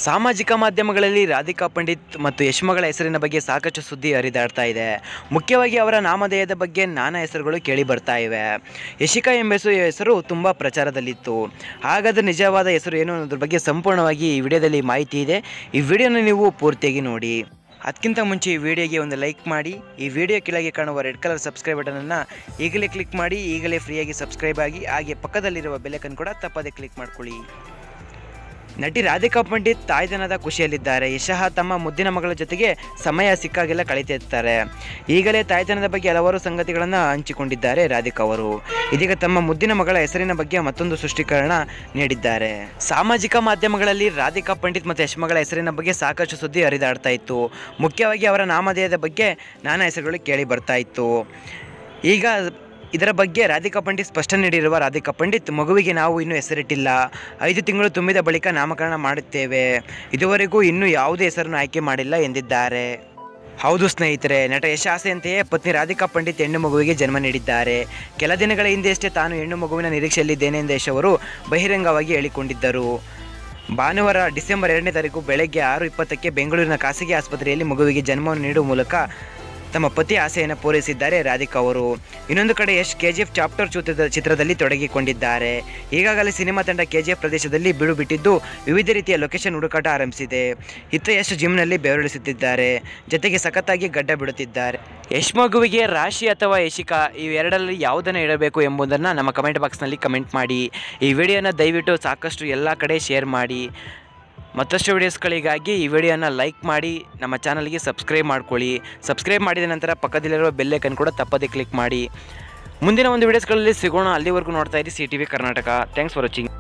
ಸಾಮಾಜಿಕ ಮಾಧ್ಯಮಗಳಲ್ಲಿ ರಾಧಿಕಾ ಪಂಡಿತ್ ಮತ್ತು ಯಶ್ಮಗಳ ಹೆಸರಿನ ಬಗ್ಗೆ ಸಾಕಷ್ಟು ಸುದ್ದಿ ಹರಿದಾಡ್ತಾ ಇದೆ. ಮುಖ್ಯವಾಗಿ ಅವರ ನಾಮಧೇಯದ ಬಗ್ಗೆ ನಾನಾ ಹೆಸರುಗಳು ಕೇಳಿ ಬರ್ತಾ ಇವೆ. ಯಶಿಕಾ ಎಂಬ ಹೆಸರು ತುಂಬ ಪ್ರಚಾರದಲ್ಲಿತ್ತು. ಹಾಗಾದರೆ ನಿಜವಾದ ಹೆಸರು ಏನು ಅನ್ನೋದ್ರ ಬಗ್ಗೆ ಸಂಪೂರ್ಣವಾಗಿ ಈ ವಿಡಿಯೋದಲ್ಲಿ ಮಾಹಿತಿ ಇದೆ. ಈ ವಿಡಿಯೋನ ನೀವು ಪೂರ್ತಿಯಾಗಿ ನೋಡಿ. ಅದಕ್ಕಿಂತ ಮುಂಚೆ ಈ ವಿಡಿಯೋಗೆ ಒಂದು ಲೈಕ್ ಮಾಡಿ. ಈ ವಿಡಿಯೋ ಕೆಳಗೆ ಕಾಣುವ ರೆಡ್ ಕಲರ್ ಸಬ್ಸ್ಕ್ರೈಬ್ ಬಟನನ್ನು ಈಗಲೇ ಕ್ಲಿಕ್ ಮಾಡಿ. ಈಗಲೇ ಫ್ರೀಯಾಗಿ ಸಬ್ಸ್ಕ್ರೈಬ್ ಆಗಿ. ಹಾಗೆ ಪಕ್ಕದಲ್ಲಿರುವ ಬೆಲ್ಲೈಕನ್ ಕೂಡ ತಪ್ಪದೇ ಕ್ಲಿಕ್ ಮಾಡ್ಕೊಳ್ಳಿ. ನಟಿ ರಾಧಿಕಾ ಪಂಡಿತ್ ತಾಯ್ತನದ ಖುಷಿಯಲ್ಲಿದ್ದಾರೆ. ಯಶಃ ತಮ್ಮ ಮುದ್ದಿನ ಮಗಳ ಜೊತೆಗೆ ಸಮಯ ಸಿಕ್ಕಾಗೆಲ್ಲ ಕಳೀತಿರ್ತಾರೆ. ಈಗಲೇ ತಾಯ್ತನದ ಬಗ್ಗೆ ಹಲವಾರು ಸಂಗತಿಗಳನ್ನು ಹಂಚಿಕೊಂಡಿದ್ದಾರೆ ರಾಧಿಕಾ ಅವರು. ಇದೀಗ ತಮ್ಮ ಮುದ್ದಿನ ಮಗಳ ಹೆಸರಿನ ಬಗ್ಗೆ ಮತ್ತೊಂದು ಸ್ಪಷ್ಟೀಕರಣ ನೀಡಿದ್ದಾರೆ. ಸಾಮಾಜಿಕ ಮಾಧ್ಯಮಗಳಲ್ಲಿ ರಾಧಿಕಾ ಪಂಡಿತ್ ಮತ್ತು ಯಶ್ಮಗಳ ಹೆಸರಿನ ಬಗ್ಗೆ ಸಾಕಷ್ಟು ಸುದ್ದಿ ಹರಿದಾಡ್ತಾ ಇತ್ತು. ಮುಖ್ಯವಾಗಿ ಅವರ ನಾಮಧೇಯದ ಬಗ್ಗೆ ನಾನಾ ಹೆಸರುಗಳು ಕೇಳಿ ಬರ್ತಾ ಇತ್ತು. ಈಗ ಇದರ ಬಗ್ಗೆ ರಾಧಿಕಾ ಪಂಡಿತ್ ಸ್ಪಷ್ಟನೆ ನೀಡಿರುವ ರಾಧಿಕಾ ಪಂಡಿತ್, ಮಗುವಿಗೆ ನಾವು ಇನ್ನೂ ಹೆಸರಿಟ್ಟಿಲ್ಲ. 5 ತಿಂಗಳು ತುಂಬಿದ ಬಳಿಕ ನಾಮಕರಣ ಮಾಡುತ್ತೇವೆ. ಇದುವರೆಗೂ ಇನ್ನೂ ಯಾವುದೇ ಹೆಸರನ್ನು ಆಯ್ಕೆ ಮಾಡಿಲ್ಲ ಎಂದಿದ್ದಾರೆ. ಹೌದು ಸ್ನೇಹಿತರೆ, ನಟ ಯಶ್ ಆಸೆಯಂತೆಯೇ ಪತ್ನಿ ರಾಧಿಕಾ ಪಂಡಿತ್ ಹೆಣ್ಣು ಮಗುವಿಗೆ ಜನ್ಮ ನೀಡಿದ್ದಾರೆ. ಕೆಲ ದಿನಗಳ ಹಿಂದೆಯಷ್ಟೇ ತಾನು ಹೆಣ್ಣು ಮಗುವಿನ ನಿರೀಕ್ಷೆಯಲ್ಲಿದ್ದೇನೆ ಎಂದು ಯಶ್ ಅವರು ಬಹಿರಂಗವಾಗಿ ಹೇಳಿಕೊಂಡಿದ್ದರು. ಭಾನುವಾರ ಡಿಸೆಂಬರ್ 2ನೇ ತಾರೀಕು ಬೆಳಗ್ಗೆ 6:20ಕ್ಕೆ ಬೆಂಗಳೂರಿನ ಖಾಸಗಿ ಆಸ್ಪತ್ರೆಯಲ್ಲಿ ಮಗುವಿಗೆ ಜನ್ಮವನ್ನು ನೀಡುವ ಮೂಲಕ ತಮ್ಮ ಪತಿ ಆಸೆಯನ್ನು ಪೂರೈಸಿದ್ದಾರೆ ರಾಧಿಕಾ ಅವರು. ಇನ್ನೊಂದು ಕಡೆ ಯಶ್ KGF ಚಾಪ್ಟರ್ ಚಿತ್ರದಲ್ಲಿ ತೊಡಗಿಕೊಂಡಿದ್ದಾರೆ. ಈಗಾಗಲೇ ಸಿನಿಮಾ ತಂಡ KGF ಪ್ರದೇಶದಲ್ಲಿ ಬೀಡು ಬಿಟ್ಟಿದ್ದು ವಿವಿಧ ರೀತಿಯ ಲೊಕೇಶನ್ ಹುಡುಕಾಟ ಆರಂಭಿಸಿದೆ. ಇತ್ತ ಯಶ್ ಜಿಮ್ನಲ್ಲಿ ಬೆವರಿಳಿಸುತ್ತಿದ್ದಾರೆ. ಜೊತೆಗೆ ಸಖತ್ತಾಗಿ ಗಡ್ಡ ಬಿಡುತ್ತಿದ್ದಾರೆ. ಯಶ್ ಮಗುವಿಗೆ ರಾಶಿ ಅಥವಾ ಯಶಿಕಾ ಇವೆರಡರಲ್ಲಿ ಯಾವುದನ್ನು ಇಡಬೇಕು ಎಂಬುದನ್ನು ನಮ್ಮ ಕಮೆಂಟ್ ಬಾಕ್ಸ್ನಲ್ಲಿ ಕಮೆಂಟ್ ಮಾಡಿ. ಈ ವಿಡಿಯೋನ ದಯವಿಟ್ಟು ಸಾಕಷ್ಟು ಎಲ್ಲ ಕಡೆ ಶೇರ್ ಮಾಡಿ. ಮತ್ತಷ್ಟು ವಿಡಿಯೋಸ್ಗಳಿಗಾಗಿ ಈ ವಿಡಿಯೋನ ಲೈಕ್ ಮಾಡಿ, ನಮ್ಮ ಚಾನಲ್ಗೆ ಸಬ್ಸ್ಕ್ರೈಬ್ ಮಾಡ್ಕೊಳ್ಳಿ. ಸಬ್ಸ್ಕ್ರೈಬ್ ಮಾಡಿದ ನಂತರ ಪಕ್ಕದಲ್ಲಿರುವ ಬೆಲ್ಲೈಕನ್ ಕೂಡ ತಪ್ಪದೇ ಕ್ಲಿಕ್ ಮಾಡಿ. ಮುಂದಿನ ಒಂದು ವಿಡಿಯೋಸ್ಗಳಲ್ಲಿ ಸಿಗೋಣ. ಅಲ್ಲಿವರೆಗೂ ನೋಡ್ತಾ ಇರಿ CTV Karnataka. Thanks for watching.